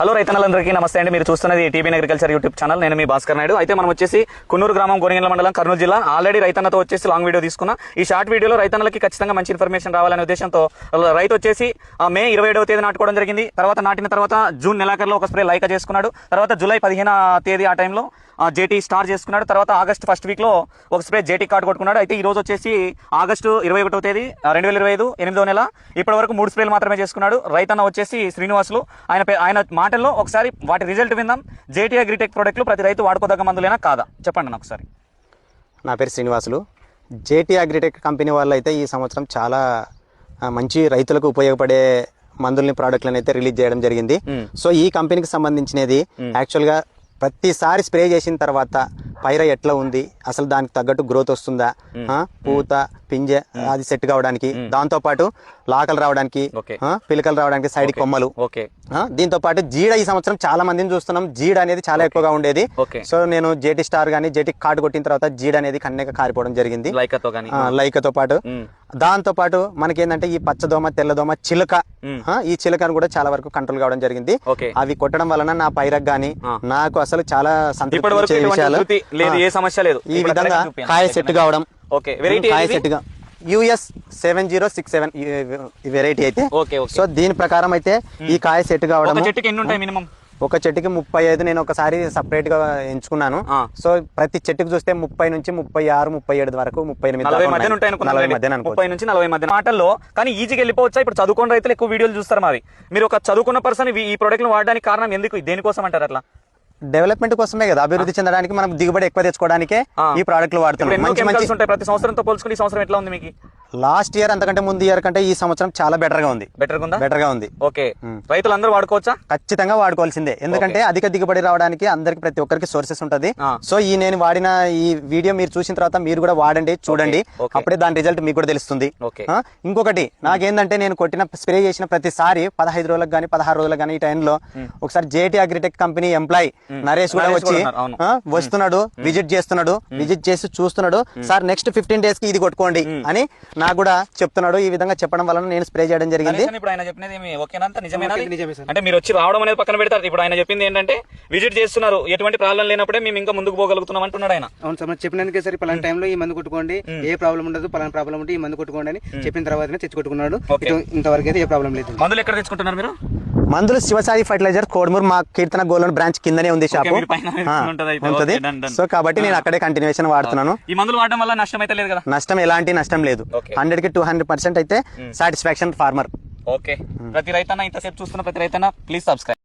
Hello రైతన్నలందరికీ నమస్తే అండి. మీరు చూస్తున్నది టీబీఎన్ అగ్రికల్చర్ యూట్యూబ్ ఛానల్. నేను మీ భాస్కర్ నాయుడు. అయితే మనం వచ్చేసి కున్నూరు గ్రామం గోనిగండ్ల మండలం కర్నూలు జిల్లా. ఆల్రెడీ రైతన్నతో వచ్చేసి లాంగ్ వీడియో తీసుకున్నా. ఈ షార్ట్ వీడియోలో రైతన్నలకి ఖచ్చితంగా మంచి ఇన్ఫర్మేషన్ రావాలనే ఉద్దేశంతో రైతు వచ్చేసి మే 27వ తేదీ నాటుకోవడం జరిగింది. నాటిన తర్వాత జూన్ నెలాఖరులో ఒక స్ప్రే లైకా చేసుకున్నాడు. తర్వాత జూలై 15వ తేదీ ఆ టైంలో జేటీ స్టార్ చేసుకున్నాడు. తర్వాత ఆగస్ట్ ఫస్ట్ వీక్లో ఒక స్ప్రే జేటీ కార్డు కొట్టుకున్నాడు. అయితే ఈ రోజు వచ్చేసి ఆగస్టు 21వ తేదీ 2025 8వ నెల. ఇప్పటి వరకు 3 స్ప్రేలు మాత్రమే చేసుకున్నాడు. రైతన్న వచ్చేసి శ్రీనివాసులు. ఆయన మాటల్లో ఒకసారి వాటి రిజల్ట్ విందాం. జేటీ అగ్రిటెక్ ప్రోడక్ట్లు ప్రతి రైతు వాడుకోదగ్గ మందులేనా కాదా చెప్పండి నాకు ఒకసారి. నా పేరు శ్రీనివాసులు. జేటీ అగ్రిటెక్ కంపెనీ వాళ్ళు అయితే ఈ సంవత్సరం చాలా మంచి రైతులకు ఉపయోగపడే మందుల్ని ప్రోడక్ట్లను అయితే రిలీజ్ చేయడం జరిగింది. సో ఈ కంపెనీకి సంబంధించినది యాక్చువల్గా ప్రతిసారి స్ప్రే చేసిన తర్వాత పైర ఎట్లా ఉంది, అసలు దానికి తగ్గట్టు గ్రోత్ వస్తుందా, పూత పింజ అది సెట్ కావడానికి, దాంతో పాటు లాకలు రావడానికి, పిలకలు రావడానికి, సైడ్ కొమ్మలు, దీంతో పాటు జీడ ఈ సంవత్సరం చాలా మందిని చూస్తున్నాం. జీడ అనేది చాలా ఎక్కువగా ఉండేది. సో నేను జేటీ స్టార్ గానీ జేటీ కార్డు కొట్టిన తర్వాత జీడ అనేది కన్నెగా కారిపోవడం జరిగింది లైకతో పాటు. దాంతో పాటు మనకేంటంటే ఈ పచ్చదోమ తెల్లదోమ చిలుక, ఈ చిలుకను కూడా చాలా వరకు కంట్రోల్ కావడం జరిగింది. అవి కొట్టడం వలన నా పైరకు గానీ నాకు అసలు చాలా సంతృప్తి విషయాలు. ఈ విధంగా కాయ సెట్ కావడం, కాయ సెట్ గా US 7067 వెరైటీ అయితే. సో దీని ప్రకారం అయితే ఈ కాయ సెట్ కావడం ఒక చెట్టుకి 35 నేను ఒకసారి సపరేట్ గా ఎంచుకున్నాను. సో ప్రతి చెట్టుకు చూస్తే 30 నుంచి 36 37 వరకు 38 మధ్య మాటల్లో. కానీ ఈజీగా వెళ్ళిపోవచ్చా? ఇప్పుడు చదువుకున్న రైతులు ఎక్కువ వీడియోలు చూస్తారు. మరి మీరు ఒక చదువుకున్న పర్సన్ ఈ ప్రోడక్ట్ వాడడానికి కారణం ఎందుకు, దేనికోసం అంటారు? అట్లా డెవలప్మెంట్ కోసమే కదా, అభివృద్ధి చెందడానికి, మనం దిగుబడి ఎక్కువ తెచ్చుకోవడానికే ఈ ప్రోడక్ట్లు వాడుతున్నాం. ప్రతి సంవత్సరంతో పోల్చుకుని ఈ సంవత్సరం ఎట్లా ఉంది మీకు? లాస్ట్ ఇయర్ అంతకంటే ముందు ఇయర్ కంటే ఈ సంవత్సరం చాలా బెటర్ గా ఉంది. ఓకే, రైతులందరూ వాడుకోవచ్చా? ఖచ్చితంగా వాడుకోవాల్సిందే. ఎందుకంటే అధిక దిగుబడి రావడానికి అందరికి ప్రతి ఒక్కరికి సోర్సెస్ ఉంటది. సో ఈ నేను వాడిన ఈ వీడియో మీరు చూసిన తర్వాత మీరు కూడా వాడండి, చూడండి, అప్పుడే దాని రిజల్ట్ మీకు కూడా తెలుస్తుంది. ఇంకొకటి నాకేందంటే నేను కొట్టిన స్ప్రే చేసిన ప్రతిసారి 15 రోజులకు గానీ 16 రోజులకు గానీ ఈ టైంలో ఒకసారి JT agritech company employee Naresh కూడా వచ్చి వస్తున్నాడు, విజిట్ చేస్తున్నాడు, విజిట్ చేసి చూస్తున్నాడు. సార్ నెక్స్ట్ 15 days కి ఇది కొట్టుకోండి అని నాకు కూడా చెప్తున్నాడు. ఈ విధంగా చెప్పడం వలన నేను స్ప్రే చేయడం జరిగింది. ఇప్పుడు ఆయన చెప్పినది అంటే మీరు వచ్చి రావడం అనేది పక్కన పెడతారు. ఇప్పుడు ఆయన చెప్పింది ఏంటంటే విజిట్ చేస్తున్నారు, ఎటువంటి ప్రాబ్లం లేనప్పుడే మేము ఇంకా ముందుకు పోగలుగుతున్నాం అంటున్నాడు ఆయన. అవును సార్, చెప్పినందుకే సరే పలానా టైంలో ఈ మందు కొట్టుకోండి, ఏ ప్రాబ్లం ఉండదు, పలానా ప్రాబ్లం ఉంటే ఈ మందు కొట్టుకోండి అని చెప్పిన తర్వాతనే తెచ్చి కొట్టుకున్నాడు. ఇంతవరకు అయితే ఏ ప్రాబ్లం లేదు. మందులు ఎక్కడ తెచ్చుకుంటున్నారు మీరు? మందులు శివసాయి ఫర్టిలైజర్ కోడుమూరు మా కీర్తన గోల్డ్ బ్రాంచ్ కిందనే ఉంది షాపు ఉంటది. సో కాబట్టి నేను అక్కడే కంటిన్యూషన్ వాడుతున్నాను. ఈ మందులు వాడడం వల్ల నష్టం అయితే లేదు కదా? నష్టం ఎలాంటి నష్టం లేదు. 100 కి 200% అయితే సాటిస్ఫాక్షన్ ఫార్మర్. ఓకే, ప్రతి రైతన్న ఇంతసేపు చూస్తున్న ప్రతి రైతన్న ప్లీజ్ సబ్స్క్రైబ్.